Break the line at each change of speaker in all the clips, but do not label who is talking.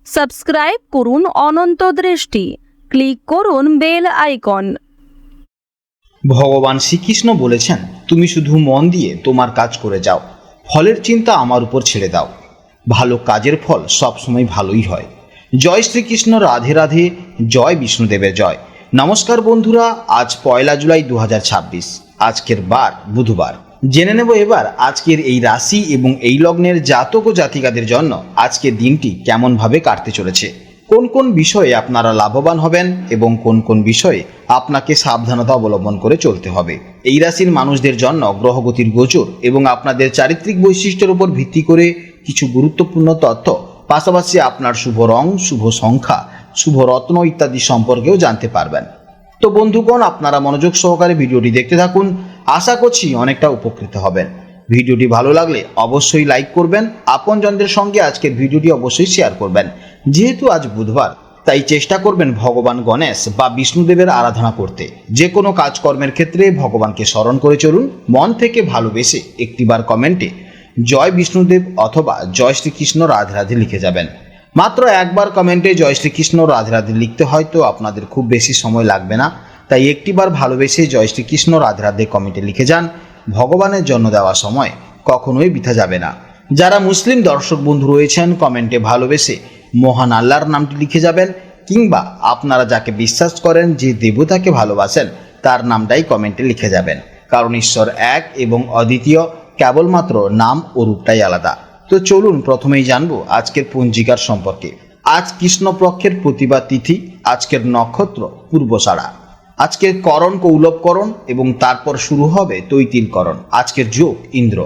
Subscribe করুন অনন্ত দৃষ্টি, click করুন বেল আইকন।
ভগবান শ্রীকৃষ্ণ বলেছেন, তুমি শুধু মন দিয়ে তোমার কাজ করে যাও, ফলের চিন্তা আমার উপর ছেড়ে দাও। ভালো কাজের ফল সবসময় ভালোই হয়। জয় শ্রীকৃষ্ণ, রাধে রাধে, জয় বিষ্ণুদেবের জয়। নমস্কার বন্ধুরা, আজ 1 জুলাই 2026, আজকের বার বুধবার। জেনে নেব এবার আজকের এই রাশি এবং এই লগ্নের জাতক ও জাতিকাদের জন্য আজকের দিনটি কেমনভাবে কাটতে চলেছে, কোন কোন বিষয়ে আপনারা লাভবান হবেন এবং কোন কোন বিষয়ে আপনাকে সাবধানতা অবলম্বন করে চলতে হবে। এই রাশির মানুষদের জন্য গ্রহগতির গোচর এবং আপনাদের চারিত্রিক বৈশিষ্ট্যের উপর ভিত্তি করে কিছু গুরুত্বপূর্ণ তথ্য, পাশাপাশি আপনার শুভ রং, শুভ সংখ্যা, শুভ রত্ন ইত্যাদি সম্পর্কেও জানতে পারবেন। তো বন্ধুগণ, আপনারা মনোযোগ সহকারে ভিডিওটি দেখতে থাকুন, আশা করছি অনেকটা উপকৃত হবেন। ভিডিওটি ভালো লাগলে অবশ্যই লাইক করবেন, আপনজনদের সঙ্গে আজকের ভিডিওটি অবশ্যই শেয়ার করবেন। যেহেতু আজ বুধবার, তাই চেষ্টা করবেন ভগবান গণেশ বা বিষ্ণুদেবের আরাধনা করতে। যে কোনো কাজকর্মের ক্ষেত্রে ভগবানকে স্মরণ করে চলুন। মন থেকে ভালোবেসে একটিবার কমেন্টে জয় বিষ্ণুদেব অথবা জয় শ্রীকৃষ্ণ রাধে রাধে লিখে যাবেন। মাত্র একবার কমেন্টে জয় শ্রীকৃষ্ণ রাধে রাধে লিখতে হয়তো আপনাদের খুব বেশি সময় লাগবে না, তাই একটিবার ভালোবেসে জয় শ্রীকৃষ্ণ রাধে রাধে কমেন্টে লিখে যান। ভগবানের জন্য দেওয়া সময় কখনোই বৃথা যাবে না। যারা মুসলিম দর্শক বন্ধু রয়েছেন, কমেন্টে ভালোবেসে মহান আল্লাহর নামটি লিখে যাবেন, কিংবা আপনারা যাকে বিশ্বাস করেন, যে দেবতাকে ভালোবাসেন, তার নামটাই কমেন্টে লিখে যাবেন। কারণ ঈশ্বর এক এবং অদ্বিতীয়, কেবলমাত্র নাম ও রূপটাই আলাদা। তো চলুন প্রথমেই জানবো আজকের পঞ্জিকার সম্পর্কে। আজ কৃষ্ণপক্ষের প্রতিভা তিথি, আজকের নক্ষত্র পূর্বষাঢ়া, আজকের করণ কৌলভকরণ এবং তারপর শুরু হবে তৈতিলকরণ। আজকের যোগ ইন্দ্র।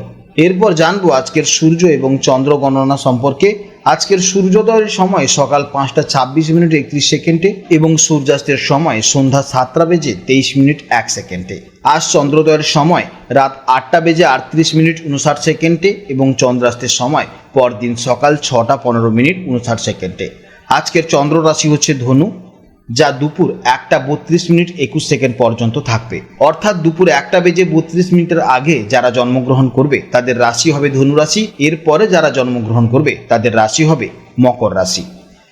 এরপর জানবো আজকের সূর্য এবং চন্দ্র গণনা সম্পর্কে। আজকের সূর্যোদয়ের সময় সকাল 5টা 26 মিনিট 31 সেকেন্ডে এবং সূর্যাস্তের সময় সন্ধ্যা 7টা বেজে 23 মিনিট 1 সেকেন্ডে। আজ চন্দ্রোদয়ের সময় রাত 8টা বেজে 38 মিনিট 59 সেকেন্ডে এবং চন্দ্রাস্তের সময় পরদিন সকাল 6টা 15 মিনিট 59 সেকেন্ডে। আজকের চন্দ্র রাশি হচ্ছে ধনু, যা দুপুর 1টা 32 মিনিট 21 সেকেন্ড পর্যন্ত থাকবে। অর্থাৎ দুপুর 1টা বেজে 32 মিনিটের আগে যারা জন্মগ্রহণ করবে তাদের রাশি হবে ধনু রাশি। এরপরে যারা জন্মগ্রহণ করবে তাদের রাশি হবে মকর রাশি।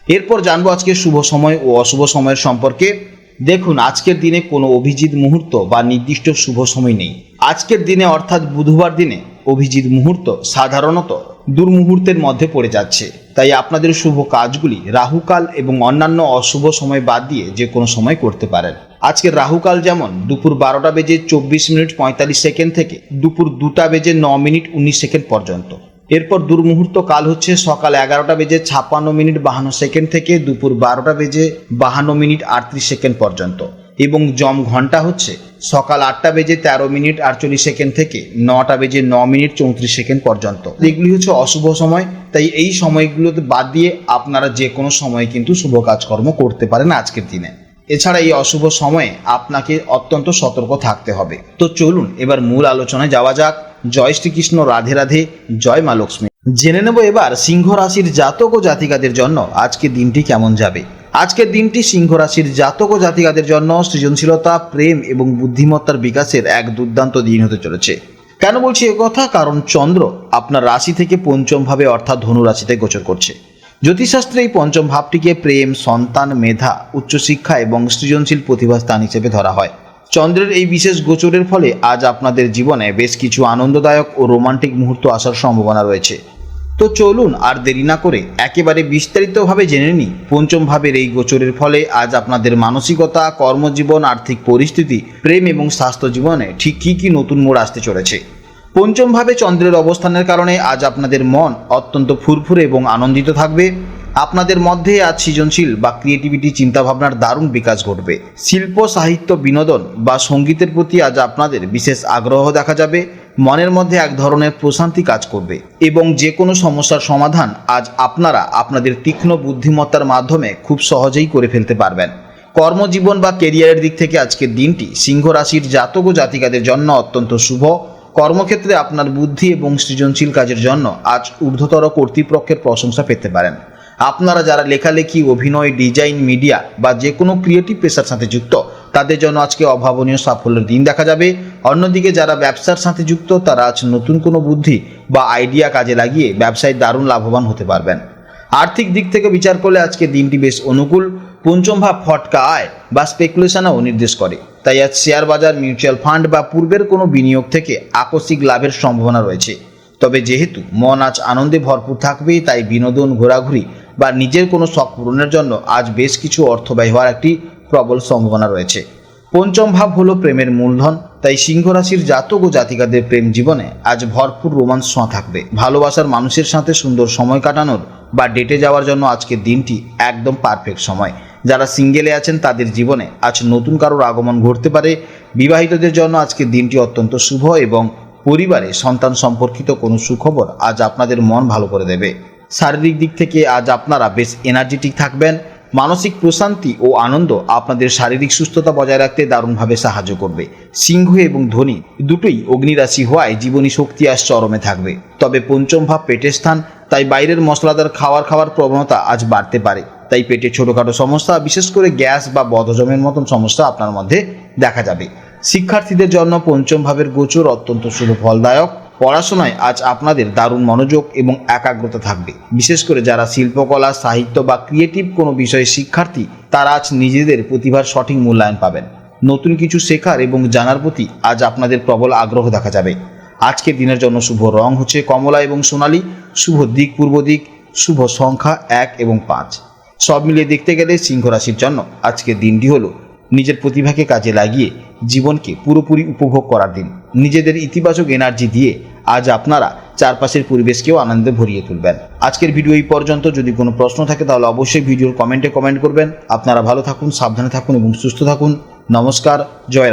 এরপর জানবো আজকে শুভ সময় ও অশুভ সময়ের সম্পর্কে। দেখুন, আজকের দিনে কোনো অভিজিৎ মুহূর্ত বা নির্দিষ্ট শুভ সময় নেই। আজকের দিনে অর্থাৎ বুধবার দিনে অভিজিৎ মুহূর্ত সাধারণত দুর্মুহূর্তের মধ্যে পড়ে যাচ্ছে। তাই আপনাদের শুভ কাজগুলি রাহুকাল এবং অন্যান্য অশুভ সময় বাদ দিয়ে যে কোনো সময় করতে পারেন। আজকের রাহুকাল যেমন দুপুর 12টা বেজে 24 মিনিট 45 সেকেন্ড থেকে দুপুর 2টা বেজে 9 মিনিট 19 সেকেন্ড পর্যন্ত। এরপর দুর্মুহূর্ত কাল হচ্ছে সকাল 11টা বেজে 56 মিনিট 52 সেকেন্ড থেকে দুপুর 12টা বেজে 52 মিনিট 38 সেকেন্ড পর্যন্ত। এবং জম ঘন্টা হচ্ছে সকাল 8টা বেজে 13 মিনিট 48 সেকেন্ড থেকে 9টা বেজে 9 মিনিট 34 সেকেন্ড পর্যন্ত। এগুলি হচ্ছে অশুভ সময়, তাই এই সময়গুলোতে বাদ দিয়ে আপনারা যে কোনো সময় কিন্তু শুভ কাজকর্ম করতে পারেন আজকের দিনে। এছাড়া এই অশুভ সময়ে আপনাকে অত্যন্ত সতর্ক থাকতে হবে। তো চলুন এবার মূল আলোচনায় যাওয়া যাক। জয় শ্রীকৃষ্ণ, রাধে রাধে, জয় মা লক্ষ্মী। জেনে নেব এবার সিংহ রাশির জাতক ও জাতিকাদের জন্য আজকের দিনটি কেমন যাবে। আজকের দিনটি সিংহ রাশির জাতক ও জাতিকাদের জন্য সৃজনশীলতা, প্রেম এবং বুদ্ধিমত্তার বিকাশের এক দুর্দান্ত দিন হতে চলেছে। কেন বলছি একথা? কারণ চন্দ্র আপনার রাশি থেকে পঞ্চম ভাবে অর্থাৎ ধনু রাশিতে গোচর করছে। জ্যোতিষশাস্ত্রে এই পঞ্চম ভাবটিকে প্রেম, সন্তান, মেধা, উচ্চশিক্ষা এবং সৃজনশীল প্রতিভা স্থান হিসেবে ধরা হয়। চন্দ্রের এই বিশেষ গোচরের ফলে আজ আপনাদের জীবনে বেশ কিছু আনন্দদায়ক ও রোমান্টিক মুহূর্ত আসার সম্ভাবনা রয়েছে। তো চলুন আর দেরি না করে একেবারে বিস্তারিতভাবে জেনে নিই পঞ্চম ভাবের এই গোচরের ফলে আজ আপনাদের মানসিকতা, কর্মজীবন, আর্থিক পরিস্থিতি, প্রেম এবং স্বাস্থ্য জীবনে ঠিক কী কী নতুন মোড় আসতে চলেছে। পঞ্চম ভাবে চন্দ্রের অবস্থানের কারণে আজ আপনাদের মন অত্যন্ত ফুরফুরে এবং আনন্দিত থাকবে। আপনাদের মধ্যে আজ সৃজনশীল বা ক্রিয়েটিভিটি চিন্তাভাবনার দারুণ বিকাশ ঘটবে। শিল্প, সাহিত্য, বিনোদন বা সঙ্গীতের প্রতি আজ আপনাদের বিশেষ আগ্রহ দেখা যাবে। মনের মধ্যে এক ধরনের প্রশান্তি কাজ করবে এবং যে কোনো সমস্যার সমাধান আজ আপনারা আপনাদের তীক্ষ্ণ বুদ্ধিমত্তার মাধ্যমে খুব সহজেই করে ফেলতে পারবেন। কর্মজীবন বা কেরিয়ারের দিক থেকে আজকের দিনটি সিংহ রাশির জাতক ও জাতিকাদের জন্য অত্যন্ত শুভ। কর্মক্ষেত্রে আপনার বুদ্ধি এবং সৃজনশীল কাজের জন্য আজ ঊর্ধ্বতর কর্তৃপক্ষের প্রশংসা পেতে পারেন। আপনারা যারা লেখালেখি, অভিনয়, ডিজাইন, মিডিয়া বা যে কোনো ক্রিয়েটিভ পেশার সাথে যুক্ত তাদের জন্য আজকে অভাবনীয় সাফল্যের দিন দেখা যাবে। অন্যদিকে যারা ব্যবসার সাথে যুক্ত তারা আজ নতুন কোনো বুদ্ধি বা আইডিয়া কাজে লাগিয়ে ব্যবসায় দারুণ লাভবান হতে পারবেন। আর্থিক দিক থেকে বিচার করলে আজকে দিনটি বেশ অনুকূল। পঞ্চম ভাব ফটকা আয় বা স্পেকুলেশনও নির্দেশ করে, তাই আজ শেয়ার বাজার, মিউচুয়াল ফান্ড বা পূর্বের কোনো বিনিয়োগ থেকে আকস্মিক লাভের সম্ভাবনা রয়েছে। তবে যেহেতু মন আজ আনন্দে ভরপুর থাকবে, তাই বিনোদন, ঘোরাঘুরি বা নিজের কোনো শখ পূরণের জন্য আজ বেশ কিছু অর্থ ব্যয় হওয়ার একটি প্রবল সম্ভাবনা রয়েছে। পঞ্চম ভাব হলো প্রেমের মূলধন, তাই সিংহ রাশির জাতক ও জাতিকাদের প্রেম জীবনে আজ ভরপুর রোমান্স ছোঁয়া থাকবে। ভালোবাসার মানুষের সাথে সুন্দর সময় কাটানোর বা ডেটে যাওয়ার জন্য আজকের দিনটি একদম পারফেক্ট সময়। যারা সিঙ্গেলে আছেন তাদের জীবনে আজ নতুন কারোর আগমন ঘটতে পারে। বিবাহিতদের জন্য আজকের দিনটি অত্যন্ত শুভ এবং পরিবারে সন্তান সম্পর্কিত কোনো সুখবর আজ আপনাদের মন ভালো করে দেবে। শারীরিক দিক থেকে আজ আপনারা বেশ এনার্জেটিক থাকবেন। মানসিক প্রশান্তি ও আনন্দ আপনাদের শারীরিক সুস্থতা বজায় রাখতে দারুণভাবে সাহায্য করবে। সিংহ এবং ধনী দুটোই অগ্নিরাশি হওয়ায় জীবনী শক্তি আজ চরমে থাকবে। তবে পঞ্চম ভাব পেটের স্থান, তাই বাইরের মশলাদার খাওয়ার প্রবণতা আজ বাড়তে পারে। তাই পেটে ছোটোখাটো সমস্যা, বিশেষ করে গ্যাস বা বদহজমের মতন সমস্যা আপনার মধ্যে দেখা যাবে। শিক্ষার্থীদের জন্য পঞ্চম ভাবের গোচর অত্যন্ত শুভ ফলদায়ক। পড়াশোনায় আজ আপনাদের দারুণ মনোযোগ এবং একাগ্রতা থাকবে। বিশেষ করে যারা শিল্পকলা, সাহিত্য বা ক্রিয়েটিভ কোনো বিষয়ে শিক্ষার্থী, তারা আজ নিজেদের প্রতিভার সঠিক মূল্যায়ন পাবেন। নতুন কিছু শেখার এবং জানার প্রতি আজ আপনাদের প্রবল আগ্রহ দেখা যাবে। আজকের দিনের জন্য শুভ রং হচ্ছে কমলা এবং সোনালী, শুভ দিক পূর্ব দিক, শুভ সংখ্যা 1 এবং 5। সব মিলিয়ে দেখতে গেলে সিংহ রাশির জন্য আজকের দিনটি হলো নিজের প্রতিভাকে কাজে লাগিয়ে জীবনকে পুরোপুরি উপভোগ করার দিন। নিজেদের ইতিবাচক এনার্জি দিয়ে আজ আপনারা চারপাশের পরিবেশকেও আনন্দে ভরিয়ে তুলবেন। আজকের ভিডিও এই পর্যন্ত। যদি কোনো প্রশ্ন থাকে তাহলে অবশ্যই ভিডিওর কমেন্টে কমেন্ট করবেন। আপনারা ভালো থাকুন, সাবধানে থাকুন এবং সুস্থ থাকুন। নমস্কার, জয় রাধে।